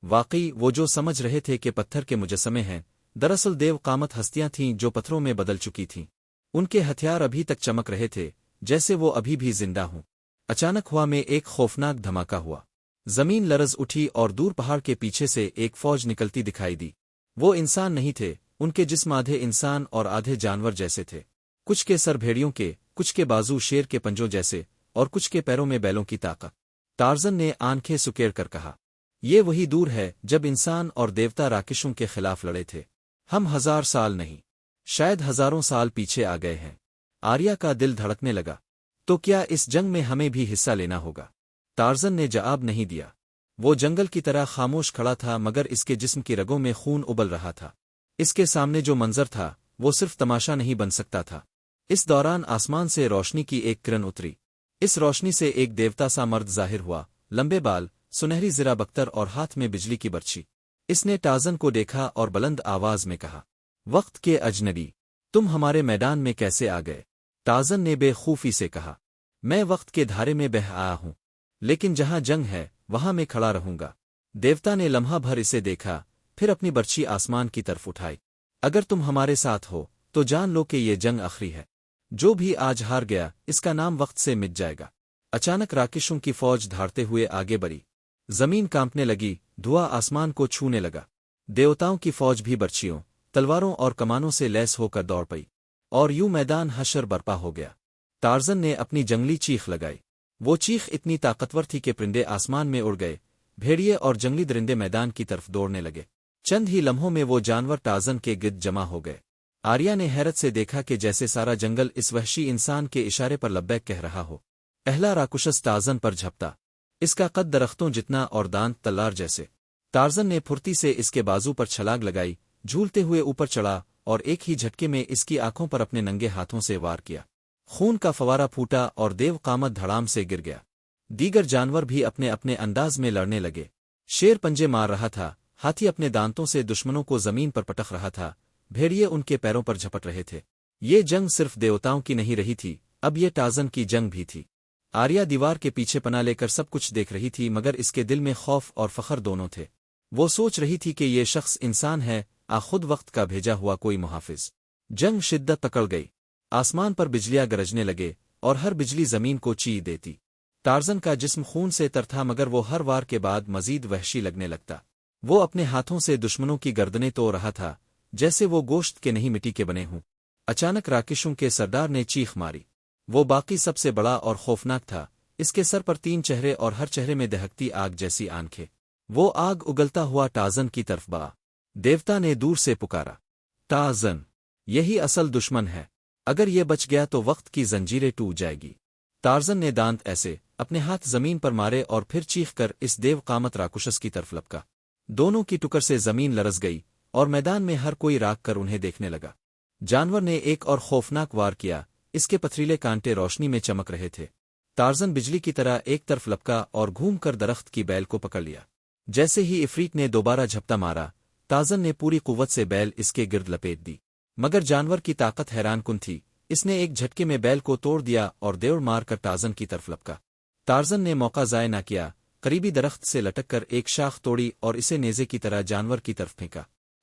واقعی وہ جو سمجھ رہے تھے کہ پتھر کے مجسمے ہیں، دراصل دیو قامت ہستیاں تھیں جو پتھروں میں بدل چکی تھیں۔ ان کے ہتھیار ابھی تک چمک رہے تھے جیسے وہ ابھی بھی زندہ ہوں۔ اچانک ہوا میں ایک خوفناک دھماکہ ہوا، زمین لرز اٹھی اور دور پہاڑ کے پیچھے سے ایک فوج نکلتی دکھائی دی۔ وہ انسان نہیں تھے، ان کے جسم آدھے انسان اور آدھے جانور جیسے تھے، کچھ کے سر بھیڑیوں کے، کچھ کے بازو شیر کے پنجوں جیسے، اور کچھ کے پیروں میں بیلوں کی طاقت۔ ٹارزن نے آنکھیں سکیڑ کر کہا، یہ وہی دور ہے جب انسان اور دیوتا راکشوں کے خلاف لڑے تھے۔ ہم 1000 سال نہیں، شاید ہزاروں سال پیچھے آ گئے ہیں۔ آریہ کا دل دھڑکنے لگا۔ تو کیا اس جنگ میں ہمیں بھی حصہ لینا ہوگا؟ ٹارزن نے جواب نہیں دیا۔ وہ جنگل کی طرح خاموش کھڑا تھا، مگر اس کے جسم کی رگوں میں خون ابل رہا تھا۔ اس کے سامنے جو منظر تھا وہ صرف تماشا نہیں بن سکتا تھا۔ اس دوران آسمان سے روشنی کی ایک کرن اتری۔ اس روشنی سے ایک دیوتا سا مرد ظاہر ہوا، لمبے بال، سنہری زرہ بختر اور ہاتھ میں بجلی کی برچھی۔ اس نے ٹارزن کو دیکھا اور بلند آواز میں کہا، وقت کے اجنبی، تم ہمارے میدان میں کیسے آ گئے؟ ٹارزن نے بے خوفی سے کہا، میں وقت کے دھارے میں بہہ آیا ہوں، لیکن جہاں جنگ ہے وہاں میں کھڑا رہوں گا۔ دیوتا نے لمحہ بھر اسے دیکھا، پھر اپنی برچھی آسمان کی طرف اٹھائی۔ اگر تم ہمارے ساتھ ہو تو جان لو کہ یہ جنگ آخری ہے۔ جو بھی آج ہار گیا اس کا نام وقت سے مٹ جائے گا۔ اچانک راکشوں کی فوج دھاڑتے ہوئے آگے بڑھی۔ زمین کانپنے لگی، دھواں آسمان کو چھونے لگا۔ دیوتاؤں کی فوج بھی برچھیوں، تلواروں اور کمانوں سے لیس ہو کر دوڑ پئی، اور یوں میدان حشر برپا ہو گیا۔ ٹارزن نے اپنی جنگلی چیخ لگائی۔ وہ چیخ اتنی طاقتور تھی کہ پرندے آسمان میں اڑ گئے، بھیڑیے اور جنگلی درندے میدان کی طرف دوڑنے لگے۔ چند ہی لمحوں میں وہ جانور ٹارزن کے گرد جمع ہو گئے۔ آریہ نے حیرت سے دیکھا کہ جیسے سارا جنگل اس وحشی انسان کے اشارے پر لبیک کہہ رہا ہو۔ پہلا راکشس ٹارزن پر جھپتا۔ اس کا قد درختوں جتنا اور دانت تلوار جیسے۔ ٹارزن نے پھرتی سے اس کے بازو پر چھلانگ لگائی، جھولتے ہوئے اوپر چڑھا اور ایک ہی جھٹکے میں اس کی آنکھوں پر اپنے ننگے ہاتھوں سے وار کیا۔ خون کا فوارہ پھوٹا اور دیو قامت دھڑام سے گر گیا۔ دیگر جانور بھی اپنے اپنے انداز میں لڑنے لگے۔ شیر پنجے مار رہا تھا، ہاتھی اپنے دانتوں سے دشمنوں کو زمین پر پٹخ رہا تھا، بھیڑیے ان کے پیروں پر جھپٹ رہے تھے۔ یہ جنگ صرف دیوتاؤں کی نہیں رہی تھی، اب یہ ٹارزن کی جنگ بھی تھی۔ آریہ دیوار کے پیچھے پناہ لے کر سب کچھ دیکھ رہی تھی، مگر اس کے دل میں خوف اور فخر دونوں تھے۔ وہ سوچ رہی تھی کہ یہ شخص انسان ہے، خود وقت کا بھیجا ہوا کوئی محافظ۔ جنگ شدت پکڑ گئی۔ آسمان پر بجلیاں گرجنے لگے اور ہر بجلی زمین کو چیر دیتی۔ ٹارزن کا جسم خون سے تر تھا، مگر وہ ہر وار کے بعد مزید وحشی لگنے لگتا۔ وہ اپنے ہاتھوں سے دشمنوں کی گردنیں توڑ رہا تھا، جیسے وہ گوشت کے نہیں مٹی کے بنے ہوں۔ اچانک راکشوں کے سردار نے چیخ ماری۔ وہ باقی سب سے بڑا اور خوفناک تھا، اس کے سر پر 3 چہرے اور ہر چہرے میں دہکتی آگ جیسی آنکھیں۔ وہ آگ اگلتا ہوا ٹارزن کی طرف بڑھا۔ دیوتا نے دور سے پکارا، ٹارزن، یہی اصل دشمن ہے، اگر یہ بچ گیا تو وقت کی زنجیریں ٹوٹ جائے گی۔ ٹارزن نے دانت ایسے اپنے ہاتھ زمین پر مارے اور پھر چیخ کر اس دیو قامت راکشس کی طرف لپکا۔ دونوں کی ٹکر سے زمین لرز گئی اور میدان میں ہر کوئی راکھ کر انہیں دیکھنے لگا۔ جانور نے ایک اور خوفناک وار کیا، اس کے پتھریلے کانٹے روشنی میں چمک رہے تھے۔ ٹارزن بجلی کی طرح ایک طرف لپکا اور گھوم کر درخت کی بیل کو پکڑ لیا۔ جیسے ہی عفریت نے دوبارہ جھپٹا مارا، ٹارزن نے پوری قوت سے بیل اس کے گرد لپیٹ دی، مگر جانور کی طاقت حیران کن تھی۔ اس نے ایک جھٹکے میں بیل کو توڑ دیا اور دیوڑ مار کر ٹارزن کی طرف لپکا۔ ٹارزن نے موقع ضائع نہ کیا، قریبی درخت سے لٹک کر ایک شاخ توڑی اور اسے نیزے کی طرح جانور کی طرف پھینکا۔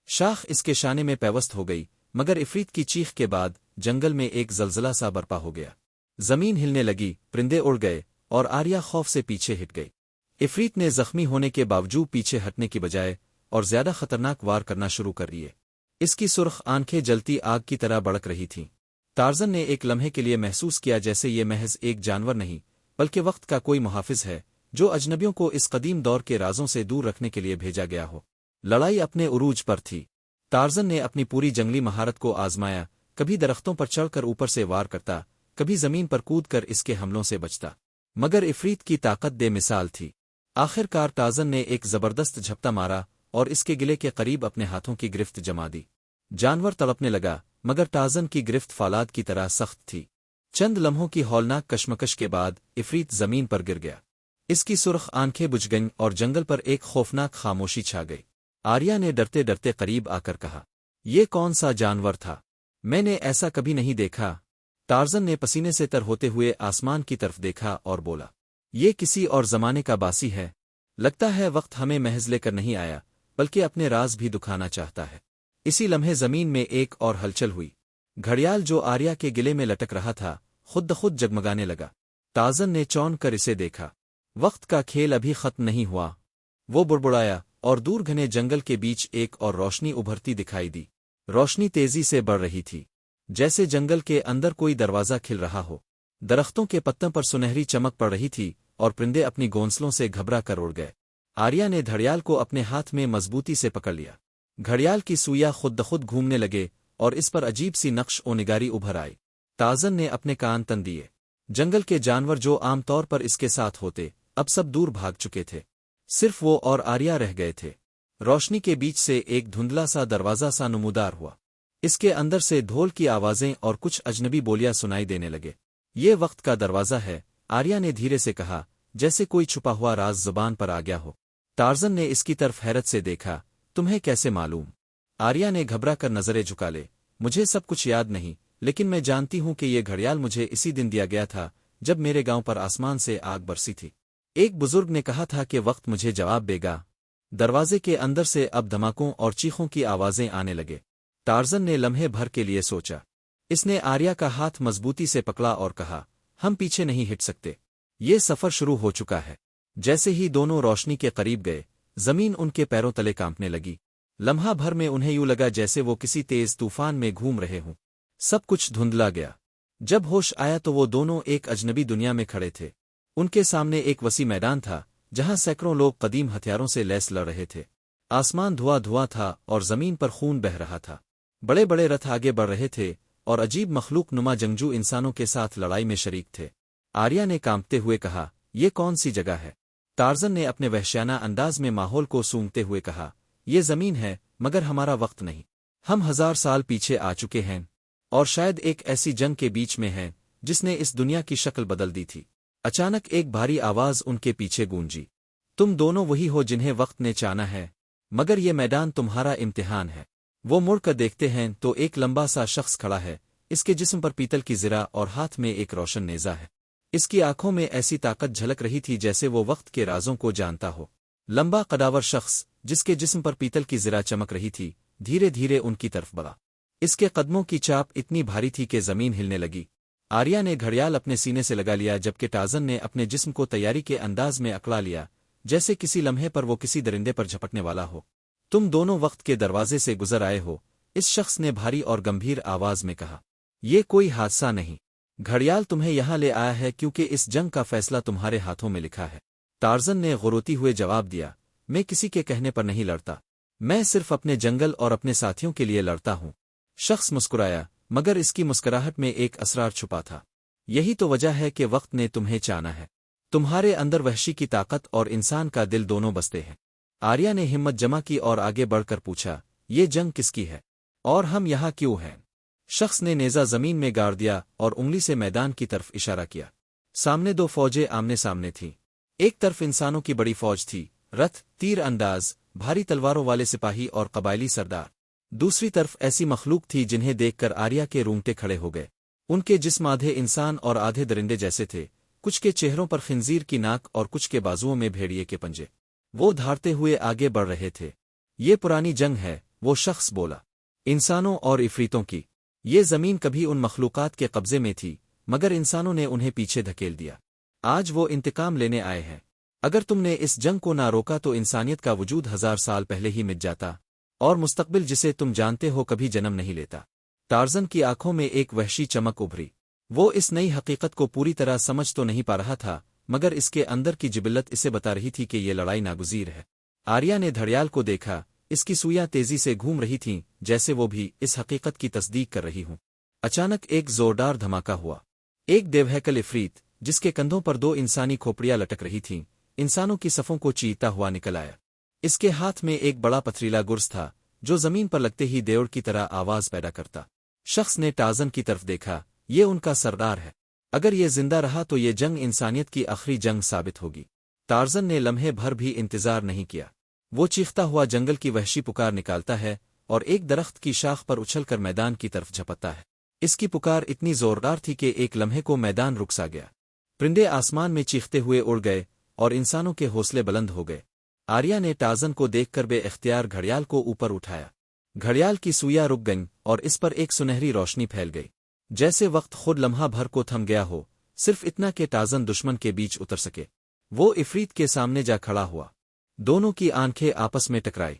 شاخ اس کے شانے میں پیوست ہو گئی، مگر عفریت کی چیخ کے بعد جنگل میں ایک زلزلہ سا برپا ہو گیا۔ زمین ہلنے لگی، پرندے اڑ گئے اور آریہ خوف سے پیچھے ہٹ گئی۔ عفریت نے زخمی ہونے کے باوجود پیچھے ہٹنے کی بجائے اور زیادہ خطرناک وار کرنا شروع کر دیے۔ اس کی سرخ آنکھیں جلتی آگ کی طرح بڑک رہی تھیں۔ ٹارزن نے ایک لمحے کے لیے محسوس کیا جیسے یہ محض ایک جانور نہیں، بلکہ وقت کا کوئی محافظ ہے، جو اجنبیوں کو اس قدیم دور کے رازوں سے دور رکھنے کے لیے بھیجا گیا ہو۔ لڑائی اپنے عروج پر تھی۔ ٹارزن نے اپنی پوری جنگلی مہارت کو آزمایا، کبھی درختوں پر چڑھ کر اوپر سے وار کرتا، کبھی زمین پر کود کر اس کے حملوں سے بچتا، مگر عفریت کی طاقت بے مثال تھی۔ آخر کار ٹارزن نے ایک زبردست جھپٹا مارا اور اس کے گلے کے قریب اپنے ہاتھوں کی گرفت جما دی۔ جانور تڑپنے لگا، مگر ٹارزن کی گرفت فولاد کی طرح سخت تھی۔ چند لمحوں کی ہولناک کشمکش کے بعد عفریت زمین پر گر گیا۔ اس کی سرخ آنکھیں بجھ گئیں اور جنگل پر ایک خوفناک خاموشی چھا گئی۔ آریہ نے ڈرتے ڈرتے قریب آ کر کہا، یہ کون سا جانور تھا؟ میں نے ایسا کبھی نہیں دیکھا۔ ٹارزن نے پسینے سے تر ہوتے ہوئے آسمان کی طرف دیکھا اور بولا، یہ کسی اور زمانے کا باسی ہے۔ لگتا ہے وقت ہمیں محض لے کر نہیں آیا بلکہ اپنے راز بھی دکھانا چاہتا ہے۔ اسی لمحے زمین میں ایک اور ہلچل ہوئی۔ گھڑیال جو آریا کے گلے میں لٹک رہا تھا خود بخود جگمگانے لگا۔ تازن نے چون کر اسے دیکھا۔ وقت کا کھیل ابھی ختم نہیں ہوا۔ وہ بڑبڑایا اور دور گھنے جنگل کے بیچ ایک اور روشنی ابھرتی دکھائی دی۔ روشنی تیزی سے بڑھ رہی تھی، جیسے جنگل کے اندر کوئی دروازہ کھل رہا ہو۔ درختوں کے پتوں پر سنہری چمک پڑ رہی تھی اور پرندے اپنی گھونسلوں سے گھبرا کر اڑ گئے۔ آریا نے گھڑیال کو اپنے ہاتھ میں مضبوطی سے پکڑ لیا۔ گھڑیال کی سوئیاں خود بخود گھومنے لگے اور اس پر عجیب سی نقش و نگاری ابھر آئی۔ تازن نے اپنے کان تن دیے۔ جنگل کے جانور جو عام طور پر اس کے ساتھ ہوتے اب سب دور بھاگ چکے تھے، صرف وہ اور آریا رہ گئے تھے۔ روشنی کے بیچ سے ایک دھندلا سا دروازہ سا نمودار ہوا۔ اس کے اندر سے ڈھول کی آوازیں اور کچھ اجنبی بولیاں سنائی دینے لگے۔ یہ وقت کا دروازہ ہے، آریا نے دھیرے سے کہا، جیسے کوئی چھپا ہوا راز زبان پر آ گیا ہو۔ ٹارزن نے اس کی طرف حیرت سے دیکھا۔ تمہیں کیسے معلوم؟ آریا نے گھبرا کر نظریں جھکا لے۔ مجھے سب کچھ یاد نہیں، لیکن میں جانتی ہوں کہ یہ گھڑیال مجھے اسی دن دیا گیا تھا جب میرے گاؤں پر آسمان سے آگ برسی تھی۔ ایک بزرگ نے کہا تھا کہ وقت مجھے جواب دے گا۔ دروازے کے اندر سے اب دھماکوں اور چیخوں کی آوازیں آنے لگے۔ ٹارزن نے لمحے بھر کے لیے سوچا۔ اس نے آریا کا ہاتھ مضبوطی سے پکڑا اور کہا، ہم پیچھے نہیں ہٹ سکتے، یہ سفر شروع ہو چکا ہے۔ جیسے ہی دونوں روشنی کے قریب گئے، زمین ان کے پیروں تلے کانپنے لگی۔ لمحہ بھر میں انہیں یوں لگا جیسے وہ کسی تیز طوفان میں گھوم رہے ہوں۔ سب کچھ دھندلا گیا۔ جب ہوش آیا تو وہ دونوں ایک اجنبی دنیا میں کھڑے تھے۔ ان کے سامنے ایک وسیع میدان تھا جہاں سینکڑوں لوگ قدیم ہتھیاروں سے لیس لڑ رہے تھے۔ آسمان دھواں دھواں تھا اور زمین پر خون بہہ رہا تھا۔ بڑے بڑے رتھ آگے بڑھ رہے تھے اور عجیب مخلوق نما جنگجو انسانوں کے ساتھ لڑائی میں شریک تھے۔ آریا نے کانپتے ہوئے کہا، یہ کون سی جگہ ہے؟ ٹارزن نے اپنے وحشیانہ انداز میں ماحول کو سونگتے ہوئے کہا، یہ زمین ہے مگر ہمارا وقت نہیں۔ ہم 1000 سال پیچھے آ چکے ہیں اور شاید ایک ایسی جنگ کے بیچ میں ہیں جس نے اس دنیا کی شکل بدل دی تھی۔ اچانک ایک بھاری آواز ان کے پیچھے گونجی، تم دونوں وہی ہو جنہیں وقت نے چانا ہے، مگر یہ میدان تمہارا امتحان ہے۔ وہ مڑ کر دیکھتے ہیں تو ایک لمبا سا شخص کھڑا ہے، اس کے جسم پر پیتل کی زرہ اور ہاتھ میں ایک روشن نیزہ ہے۔ اس کی آنکھوں میں ایسی طاقت جھلک رہی تھی جیسے وہ وقت کے رازوں کو جانتا ہو۔ لمبا قداور شخص جس کے جسم پر پیتل کی زرہ چمک رہی تھی دھیرے دھیرے ان کی طرف بڑھا۔ اس کے قدموں کی چاپ اتنی بھاری تھی کہ زمین ہلنے لگی۔ آریا نے گھڑیال اپنے سینے سے لگا لیا جبکہ ٹازن نے اپنے جسم کو تیاری کے انداز میں اکڑا لیا، جیسے کسی لمحے پر وہ کسی درندے پر جھپٹنے والا ہو۔ تم دونوں وقت کے دروازے سے گزر آئے ہو، اس شخص نے بھاری اور گمبھیر آواز میں کہا۔ یہ کوئی حادثہ نہیں، گھڑیال تمہیں یہاں لے آیا ہے کیونکہ اس جنگ کا فیصلہ تمہارے ہاتھوں میں لکھا ہے۔ ٹارزن نے غروتی ہوئے جواب دیا، میں کسی کے کہنے پر نہیں لڑتا، میں صرف اپنے جنگل اور اپنے ساتھیوں کے لیے لڑتا ہوں۔ شخص مسکرایا، مگر اس کی مسکراہٹ میں ایک اسرار چھپا تھا۔ یہی تو وجہ ہے کہ وقت نے تمہیں چانا ہے، تمہارے اندر وحشی کی طاقت اور انسان کا دل دونوں بستے ہیں۔ آریا نے ہمت جمع کی اور آگے بڑھ کر پوچھا، یہ جنگ کس کی ہے اور ہم یہاں کیوں ہیں؟ شخص نے نیزہ زمین میں گاڑ دیا اور انگلی سے میدان کی طرف اشارہ کیا۔ سامنے دو فوجیں آمنے سامنے تھیں۔ ایک طرف انسانوں کی بڑی فوج تھی، رتھ، تیر انداز، بھاری تلواروں والے سپاہی اور قبائلی سردار۔ دوسری طرف ایسی مخلوق تھی جنہیں دیکھ کر آریا کے رونگٹے کھڑے ہو گئے۔ ان کے جسم آدھے انسان اور آدھے درندے جیسے تھے، کچھ کے چہروں پر خنزیر کی ناک اور کچھ کے بازوؤں میں بھیڑیے کے پنجے۔ وہ دھاڑتے ہوئے آگے بڑھ رہے تھے۔ یہ پرانی جنگ ہے، وہ شخص بولا، انسانوں اور عفریتوں کی۔ یہ زمین کبھی ان مخلوقات کے قبضے میں تھی مگر انسانوں نے انہیں پیچھے دھکیل دیا۔ آج وہ انتقام لینے آئے ہیں۔ اگر تم نے اس جنگ کو نہ روکا تو انسانیت کا وجود 1000 سال پہلے ہی مٹ جاتا اور مستقبل جسے تم جانتے ہو کبھی جنم نہیں لیتا۔ ٹارزن کی آنکھوں میں ایک وحشی چمک ابھری۔ وہ اس نئی حقیقت کو پوری طرح سمجھ تو نہیں پا رہا تھا مگر اس کے اندر کی جبلت اسے بتا رہی تھی کہ یہ لڑائی ناگزیر ہے۔ آریا نے گھڑیال کو دیکھا، اس کی سوئیاں تیزی سے گھوم رہی تھیں جیسے وہ بھی اس حقیقت کی تصدیق کر رہی ہوں۔ اچانک ایک زوردار دھماکہ ہوا۔ ایک دیوہیکل عفریت جس کے کندھوں پر 2 انسانی کھوپڑیاں لٹک رہی تھیں انسانوں کی صفوں کو چیرتا ہوا نکل آیا۔ اس کے ہاتھ میں ایک بڑا پتھریلا گرز تھا جو زمین پر لگتے ہی دیوڑ کی طرح آواز پیدا کرتا۔ شخص نے ٹازن کی طرف دیکھا، یہ ان کا سردار ہے، اگر یہ زندہ رہا تو یہ جنگ انسانیت کی آخری جنگ ثابت ہوگی۔ ٹارزن نے لمحے بھر بھی انتظار نہیں کیا۔ وہ چیختا ہوا جنگل کی وحشی پکار نکالتا ہے اور ایک درخت کی شاخ پر اچھل کر میدان کی طرف جھپٹتا ہے۔ اس کی پکار اتنی زوردار تھی کہ ایک لمحے کو میدان رک سا گیا۔ پرندے آسمان میں چیختے ہوئے اڑ گئے اور انسانوں کے حوصلے بلند ہو گئے۔ آریہ نے ٹارزن کو دیکھ کر بے اختیار گھڑیال کو اوپر اٹھایا۔ گھڑیال کی سوئیاں رک گئیں اور اس پر ایک سنہری روشنی پھیل گئی، جیسے وقت خود لمحہ بھر کو تھم گیا ہو، صرف اتنا کہ ٹارزن دشمن کے بیچ اتر سکے۔ وہ عفریت کے سامنے جا کھڑا ہوا، دونوں کی آنکھیں آپس میں ٹکرائی۔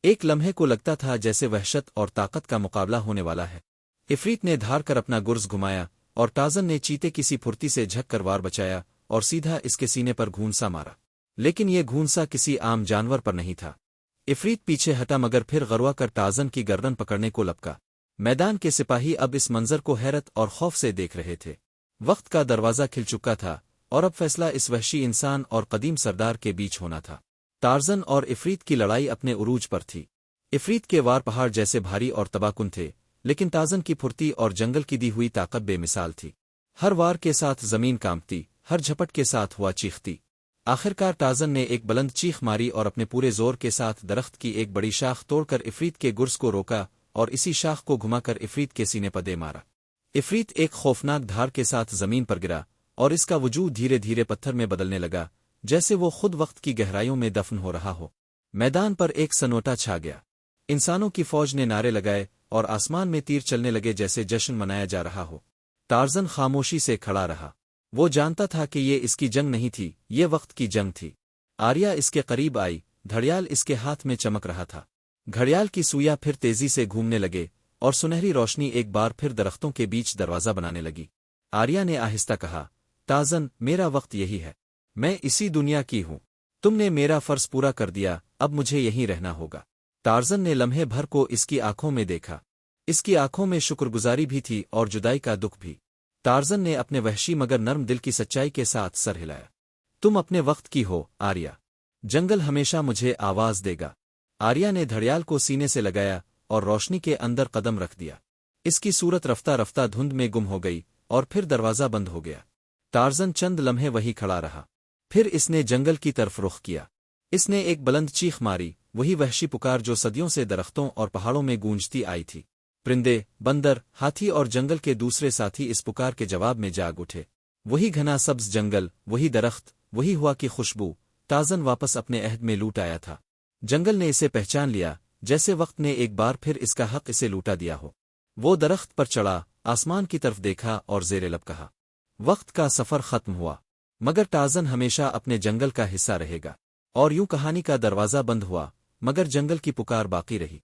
ایک لمحے کو لگتا تھا جیسے وحشت اور طاقت کا مقابلہ ہونے والا ہے۔ عفریت نے دھار کر اپنا گرز گھمایا اور ٹارزن نے چیتے کی سی پھرتی سے جھک کر وار بچایا اور سیدھا اس کے سینے پر گھونسا مارا، لیکن یہ گھونسا کسی عام جانور پر نہیں تھا۔ عفریت پیچھے ہٹا مگر پھر غروا کر ٹارزن کی گردن پکڑنے کو لپکا۔ میدان کے سپاہی اب اس منظر کو حیرت اور خوف سے دیکھ رہے تھے۔ وقت کا دروازہ کھل چکا تھا اور اب فیصلہ اس وحشی انسان اور قدیم سردار کے بیچ ہونا تھا۔ ٹارزن اور عفریت کی لڑائی اپنے عروج پر تھی۔ عفریت کے وار پہاڑ جیسے بھاری اور تباہ کن تھے، لیکن ٹارزن کی پھرتی اور جنگل کی دی ہوئی طاقت بے مثال تھی۔ ہر وار کے ساتھ زمین کانپتی، ہر جھپٹ کے ساتھ ہوا چیختی۔ آخرکار ٹارزن نے ایک بلند چیخ ماری اور اپنے پورے زور کے ساتھ درخت کی ایک بڑی شاخ توڑ کر عفریت کے گرز کو روکا اور اسی شاخ کو گھما کر عفریت کے سینے پر دے مارا۔ عفریت ایک خوفناک دھار کے ساتھ زمین پر گرا اور اس کا وجود دھیرے دھیرے پتھر میں بدلنے لگا، جیسے وہ خود وقت کی گہرائیوں میں دفن ہو رہا ہو۔ میدان پر ایک سنوٹا چھا گیا۔ انسانوں کی فوج نے نعرے لگائے اور آسمان میں تیر چلنے لگے جیسے جشن منایا جا رہا ہو۔ ٹارزن خاموشی سے کھڑا رہا۔ وہ جانتا تھا کہ یہ اس کی جنگ نہیں تھی، یہ وقت کی جنگ تھی۔ آریہ اس کے قریب آئی، گھڑیال اس کے ہاتھ میں چمک رہا تھا۔ گھڑیال کی سوئیاں پھر تیزی سے گھومنے لگے اور سنہری روشنی ایک بار پھر درختوں کے بیچ دروازہ بنانے لگی۔ آریہ نے آہستہ کہا، ٹارزن، میرا وقت یہی ہے۔ میں اسی دنیا کی ہوں۔ تم نے میرا فرض پورا کر دیا، اب مجھے یہیں رہنا ہوگا۔ ٹارزن نے لمحے بھر کو اس کی آنکھوں میں دیکھا۔ اس کی آنکھوں میں شکرگزاری بھی تھی اور جدائی کا دکھ بھی۔ ٹارزن نے اپنے وحشی مگر نرم دل کی سچائی کے ساتھ سر ہلایا۔ تم اپنے وقت کی ہو، آریہ۔ جنگل ہمیشہ مجھے آواز دے گا۔ آریہ نے گھڑیال کو سینے سے لگایا اور روشنی کے اندر قدم رکھ دیا۔ اس کی صورت رفتہ رفتہ دھند میں گم ہو گئی اور پھر دروازہ بند ہو گیا۔ ٹارزن چند لمحے وہی کھڑا رہا، پھر اس نے جنگل کی طرف رخ کیا۔ اس نے ایک بلند چیخ ماری، وہی وحشی پکار جو صدیوں سے درختوں اور پہاڑوں میں گونجتی آئی تھی۔ پرندے، بندر، ہاتھی اور جنگل کے دوسرے ساتھی اس پکار کے جواب میں جاگ اٹھے۔ وہی گھنا سبز جنگل، وہی درخت، وہی ہوا کی خوشبو۔ ٹارزن واپس اپنے عہد میں لوٹ آیا تھا۔ جنگل نے اسے پہچان لیا، جیسے وقت نے ایک بار پھر اس کا حق اسے لوٹا دیا ہو۔ وہ درخت پر چڑھا، آسمان کی طرف دیکھا اور زیر لب کہا، وقت کا سفر ختم ہوا، مگر ٹارزن ہمیشہ اپنے جنگل کا حصہ رہے گا۔ اور یوں کہانی کا دروازہ بند ہوا، مگر جنگل کی پکار باقی رہی۔